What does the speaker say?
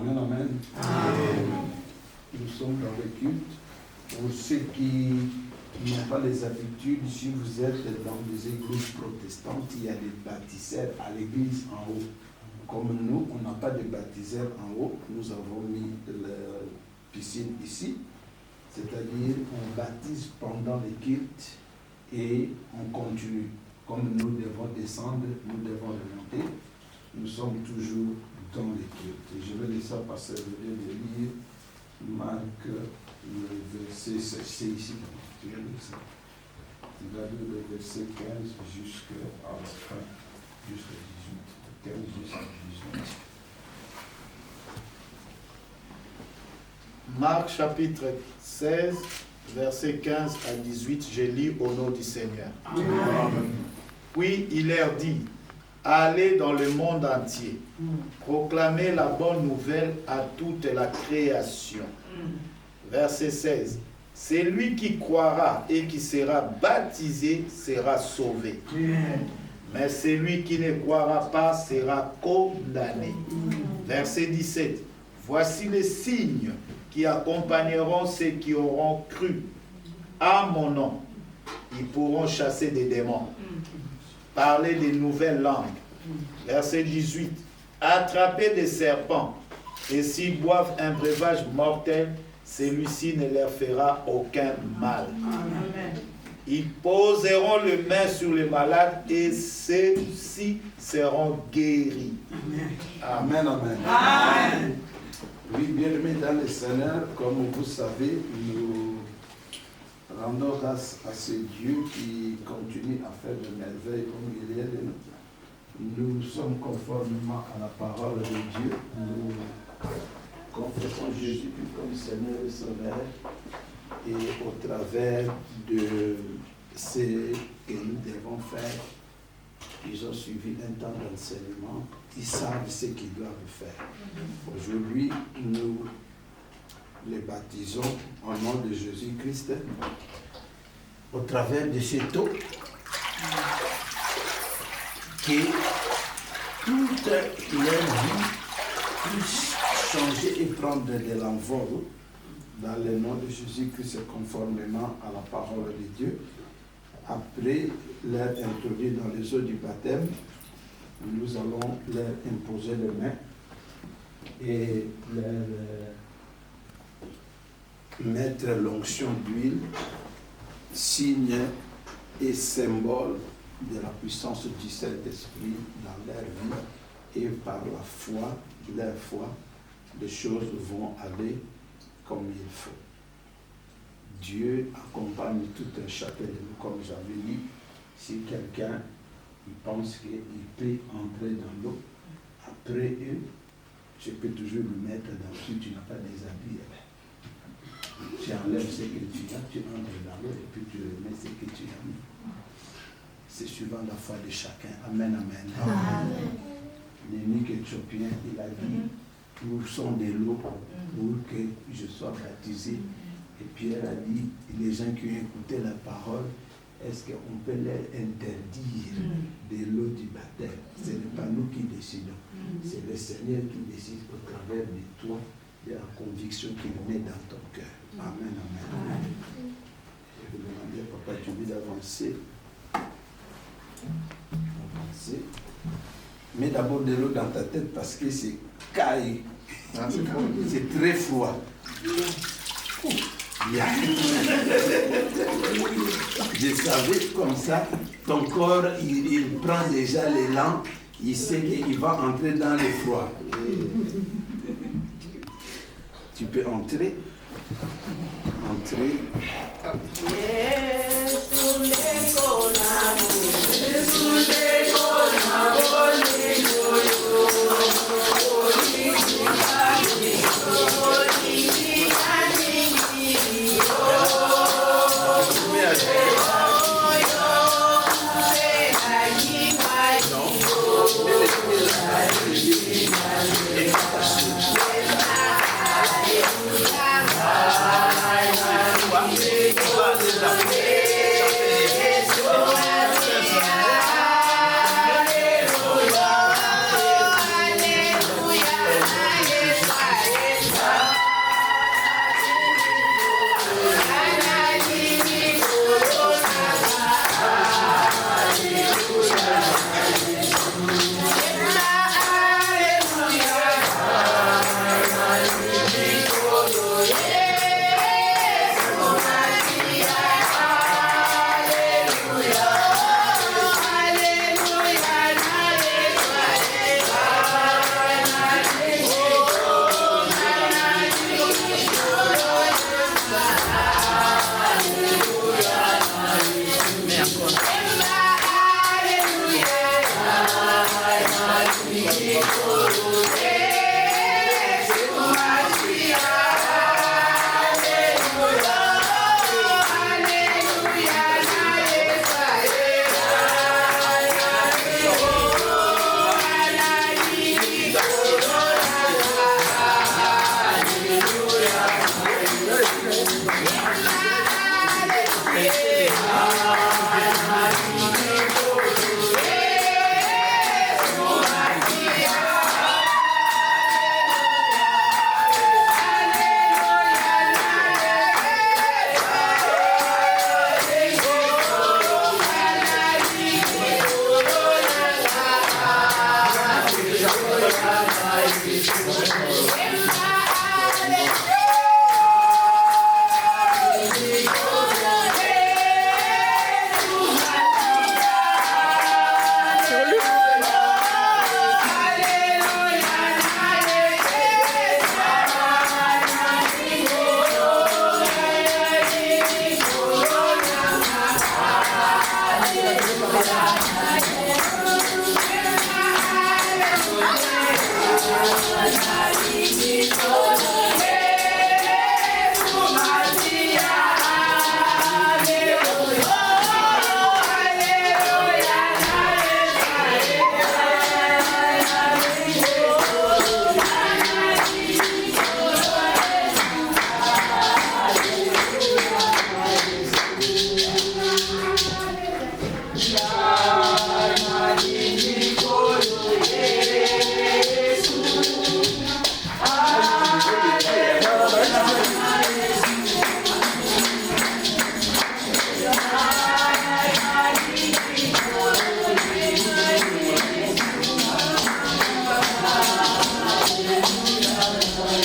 Amen, amen. Nous sommes dans le culte. Pour ceux qui n'ont pas les habitudes, si vous êtes dans des églises protestantes, il y a des baptistères à l'église en haut. Comme nous, on n'a pas de baptistère en haut, nous avons mis la piscine ici. C'est-à-dire, on baptise pendant les cultes et on continue. Comme nous devons descendre, nous devons remonter. Nous sommes toujours dans les cultes. Et je vais laisser à passer de lire Marc, le verset, c'est ici. Tu vas lire ça. Tu vas lire le verset 15 jusqu'à la fin, jusqu'à 18. 15 jusqu'à 18. Marc chapitre 16, verset 15 à 18, je lis au nom du Seigneur. Amen. Puis il leur dit, allez dans le monde entier, proclamez la bonne nouvelle à toute la création. Verset 16, celui qui croira et qui sera baptisé sera sauvé. Mais celui qui ne croira pas sera condamné. Verset 17, voici les signes qui accompagneront ceux qui auront cru à mon nom. Ils pourront chasser des démons, parler des nouvelles langues. Verset 18. Attraper des serpents, et s'ils boivent un breuvage mortel, celui-ci ne leur fera aucun mal. Amen. Ils poseront les mains sur les malades, et ceux-ci seront guéris. Amen, amen. Amen. Oui, bien-aimés dans le Seigneur, comme vous savez, nous rendons grâce à ce Dieu qui continue à faire de merveilles au milieu de nous. Nous sommes conformément à la parole de Dieu. Nous confessons Jésus comme Seigneur et Sauveur. Et au travers de ce que nous devons faire, ils ont suivi un temps d'enseignement, ils savent ce qu'ils doivent faire. Aujourd'hui, nous les baptisons au nom de Jésus-Christ au travers de cette eau qui toute leur vie puisse changer et prendre de l'envol dans le nom de Jésus-Christ conformément à la parole de Dieu. Après leur introduire dans les eaux du baptême, nous allons leur imposer les mains et leur mettre l'onction d'huile, signe et symbole de la puissance du Saint-Esprit dans leur vie, et par la foi, leur foi, les choses vont aller comme il faut. Dieu accompagne tout un chacun de nous, comme j'avais dit. Si quelqu'un il pense qu'il peut entrer dans l'eau, après eux, je peux toujours le mettre dans l'eau. Si tu n'as pas des habits, tu enlèves ce que tu as, tu entres dans l'eau et puis tu remets ce que tu as mis. C'est suivant la foi de chacun. Amen, amen. Amen. L'unique éthiopien, il a dit, où sont de l'eau pour que je sois baptisé. Et Pierre a dit, les gens qui ont écouté la parole, est-ce qu'on peut leur interdire de l'eau du baptême? Ce n'est pas nous qui décidons. C'est le Seigneur qui décide au travers de toi, de la conviction qu'il met dans ton cœur. Amen, amen. Je vais demander à Papa Julie d'avancer. Avancer. Mets d'abord de l'eau dans ta tête parce que c'est caille. C'est très froid. Bien. Je savais comme ça, ton corps, il prend déjà l'élan, il sait qu'il va entrer dans le froid. Tu peux entrer. Entrer. Amen.